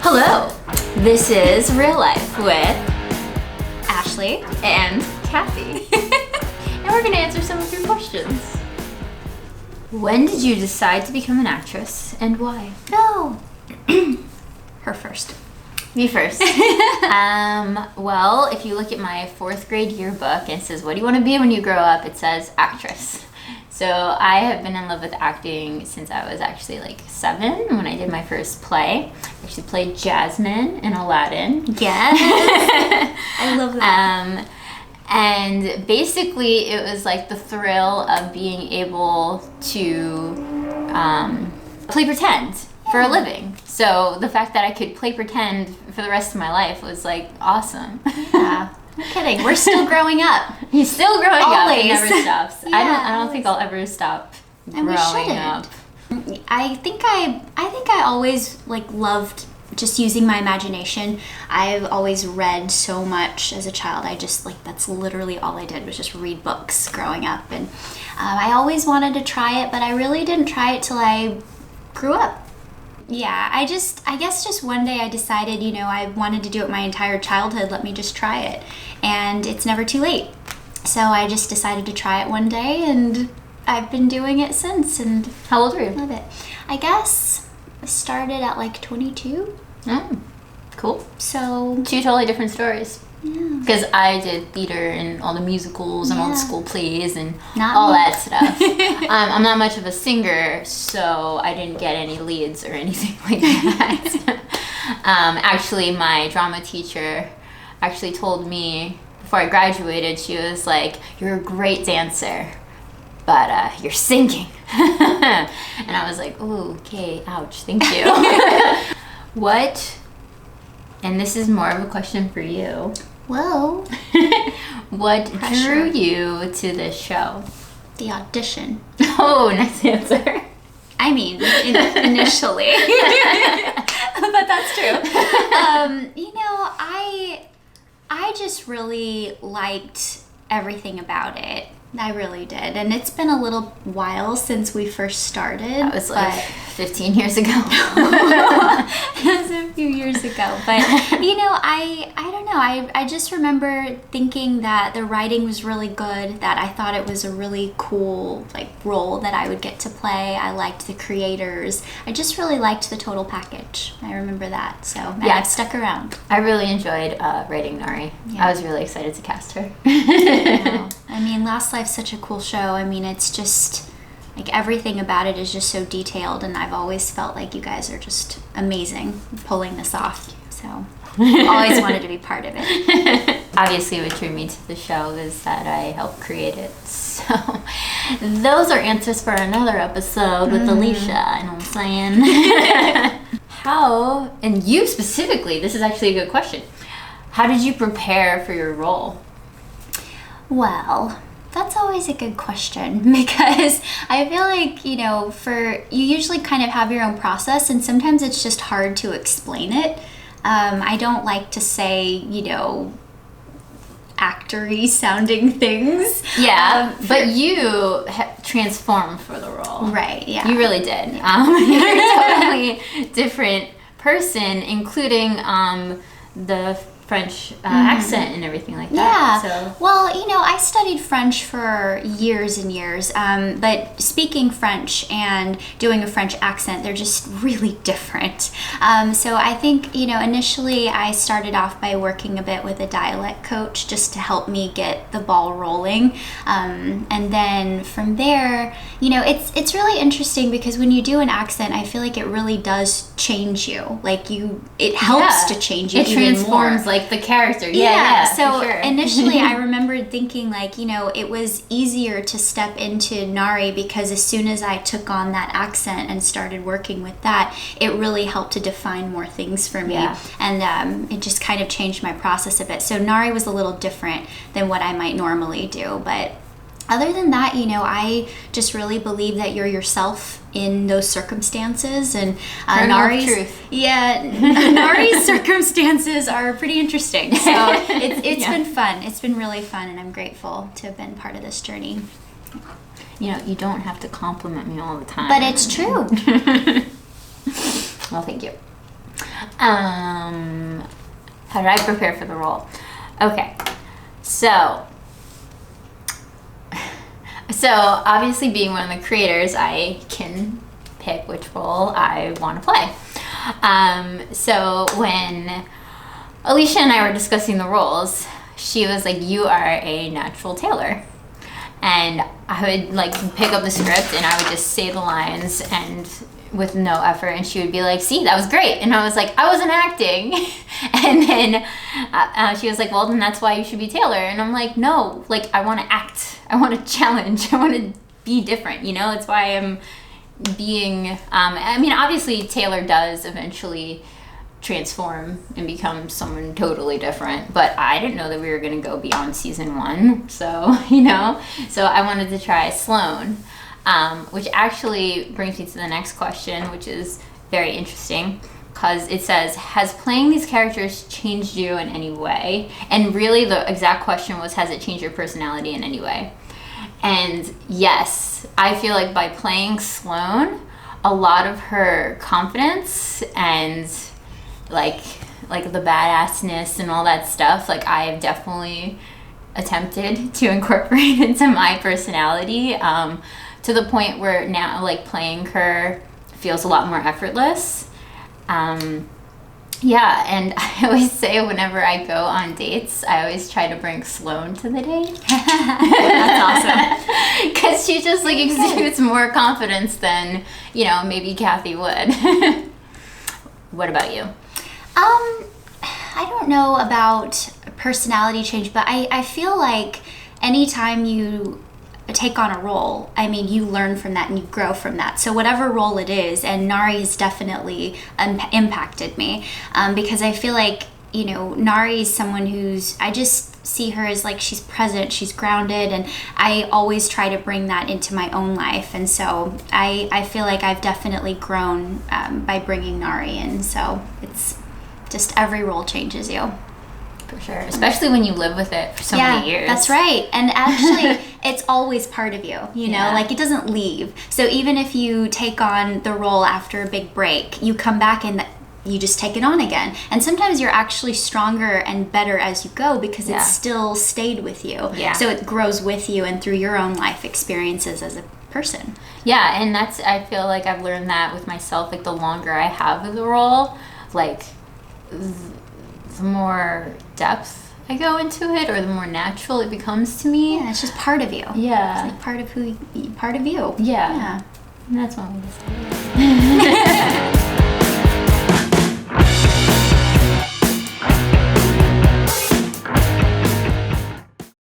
Hello, this is Real Life with Ashley and Kathy. And we're going to answer some of your questions. When did you decide to become an actress and why? No. Her first. Me first. Well, if you look at my 4th grade yearbook and it says, what do you want to be when you grow up? It says actress. So I have been in love with acting since I was actually like 7 when I did my first play. I actually played Jasmine in Aladdin. Yes. I love that. And basically it was like the thrill of being able to play pretend for a living. So the fact that I could play pretend for the rest of my life was like awesome. Yeah. No kidding. We're still growing up. He's still growing Always. up. It never stops. Yeah, I don't think I'll ever stop And we growing shouldn't. up. I think I always like loved just using my imagination. I've always read so much as a child. I just like, that's literally all I did was just read books growing up. And I always wanted to try it, but I really didn't try it till I grew up. Yeah, I guess just one day I decided, I wanted to do it my entire childhood. Let me just try it. And it's never too late. So I just decided to try it one day, and I've been doing it since. And How old were you? love it. I guess I started at like 22. Oh, cool. So, 2 totally different stories. yeah. Because I did theater and all the musicals and old school plays and Not all me. that stuff. I'm not much of a singer, so I didn't get any leads or anything like that. Actually, my drama teacher actually told me before I graduated, she was like, "You're a great dancer, but you're singing." And I was like, "Ooh, okay, ouch, thank you." What, and this is more of a question for you. Whoa. What Pressure. drew you to this show? The audition. Oh, nice answer. I mean, initially. But that's true. I just really liked everything about it. I really did. And it's been a little while since we first started. That was like 15 years ago. It was a few years ago. But, I don't know. I just remember thinking that the writing was really good, that I thought it was a really cool, role that I would get to play. I liked the creators. I just really liked the total package. I remember that. So, and Yeah. I've stuck around. I really enjoyed writing Nari. Yeah. I was really excited to cast her. Wow. I mean, Last Life's such a cool show. I mean, it's just everything about it is just so detailed, and I've always felt like you guys are just amazing pulling this off. So, always wanted to be part of it. Obviously, what drew me to the show is that I helped create it. So, those are answers for another episode with Alicia. You know what I'm saying? How, and you specifically, this is actually a good question. How did you prepare for your role? Well, that's always a good question because I feel like, you usually kind of have your own process, and sometimes it's just hard to explain it. I don't like to say, actory sounding things. Yeah, but you transformed for the role. Right, yeah. You really did. You're a totally different person, including the French accent and everything like that. Yeah. So. Well, I studied French for years and years, but speaking French and doing a French accent, they're just really different. So I think, initially I started off by working a bit with a dialect coach just to help me get the ball rolling. And then from there, it's really interesting because when you do an accent, I feel like it really does change you. It helps to change you It even transforms more. the character. So for sure. initially I remembered thinking it was easier to step into Nari because as soon as I took on that accent and started working with that, it really helped to define more things for me. Yeah. And it just kind of changed my process a bit. So Nari was a little different than what I might normally do. But other than that, I just really believe that you're yourself in those circumstances, and Nari's Nari's circumstances are pretty interesting. So it's been fun. It's been really fun, and I'm grateful to have been part of this journey. you don't have to compliment me all the time. But it's true. Well, thank you. How did I prepare for the role? Okay, so obviously being one of the creators, I can pick which role I want to play. So when Alicia and I were discussing the roles, she was like, you are a natural tailor. And I would like pick up the script and I would just say the lines and with no effort, and she would be like, see, that was great. And I was like, I wasn't acting. And then she was like, well, then that's why you should be Taylor. And I'm like, no, like I want to act. I want to challenge. I want to be different, That's why I'm being, obviously Taylor does eventually transform and become someone totally different, but I didn't know that we were going to go beyond season 1. So, so I wanted to try Sloane. Which actually brings me to the next question, which is very interesting because it says, has playing these characters changed you in any way? And really the exact question was, has it changed your personality in any way? And yes, I feel like by playing Sloane, a lot of her confidence and like the badassness and all that stuff, like I have definitely attempted to incorporate into my personality. To the point where now, like, playing her feels a lot more effortless. And I always say whenever I go on dates, I always try to bring Sloane to the date. That's awesome. Because she just, like, exudes more confidence than, maybe Kathy would. What about you? I don't know about personality change, but I feel like anytime you take on a role, you learn from that and you grow from that. So whatever role it is, and Nari's definitely impacted me because I feel like, Nari is someone I just see her as like, she's present, she's grounded, and I always try to bring that into my own life. And so I feel like I've definitely grown by bringing Nari in. So it's just every role changes you. For sure, especially when you live with it for so many years. That's right. And actually, it's always part of you, like it doesn't leave. So even if you take on the role after a big break, you come back and you just take it on again. And sometimes you're actually stronger and better as you go because it's still stayed with you. Yeah. So it grows with you and through your own life experiences as a person. Yeah, and I feel like I've learned that with myself, like the longer I have of the role, like the more depth I go into it, or the more natural it becomes to me. Yeah, it's just part of you. Yeah. It's like part of you. Yeah. And that's what we decided.